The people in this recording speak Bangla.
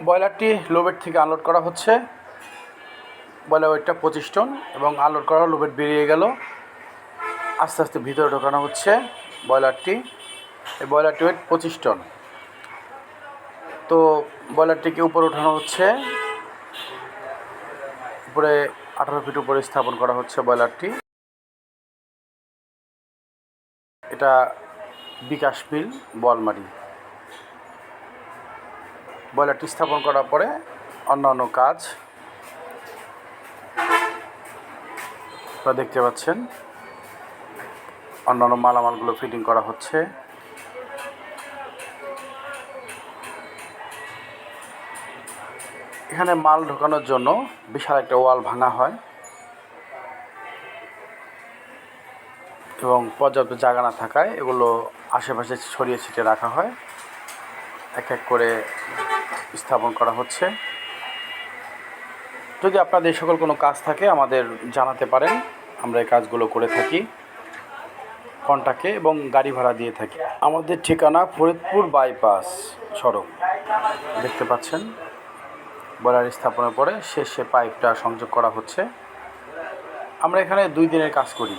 ব্রয়লারটি লোবেট থেকে আনলোড করা হচ্ছে। ব্রয়লার ওয়েটটা 25 টন এবং আনলোড করা লোবেট বেরিয়ে গেল। আস্তে আস্তে ভিতরে ঢোকানো হচ্ছে ব্রয়লারটি। এই ব্রয়লারটি ওয়েট 25 টন। তো ব্রয়লারটিকে উপরে ওঠানো হচ্ছে। উপরে 18 ফিট উপরে স্থাপন করা হচ্ছে ব্রয়লারটি। এটা বিকাশ মিল বোয়ালমারি। ব্রয়লারটি স্থাপন করার পরে অন্যান্য কাজ আপনারা দেখতে পাচ্ছেন। অন্যান্য মালামালগুলো ফিটিং করা হচ্ছে। এখানে মাল ঢোকানোর জন্য বিশাল একটা ওয়াল ভাঙা হয় এবং পর্যাপ্ত জায়গা না থাকায় এগুলো আশেপাশে ছড়িয়ে ছিটিয়ে রাখা হয়। এক এক করে স্থাপন করা হচ্ছে। যদি আপনাদের সকল কোনো কাজ থাকে আমাদের জানাতে পারেন, আমরা এই কাজগুলো করে থাকি কন্ট্রাক্টে এবং গাড়ি ভাড়া দিয়ে থাকি। আমাদের ঠিকানা ফরিদপুর বাইপাস সড়ক। দেখতে পাচ্ছেন ব্রয়লার স্থাপনের পরে শেষে পাইপটা সংযোগ করা হচ্ছে। আমরা এখানে 2 দিনের কাজ করি।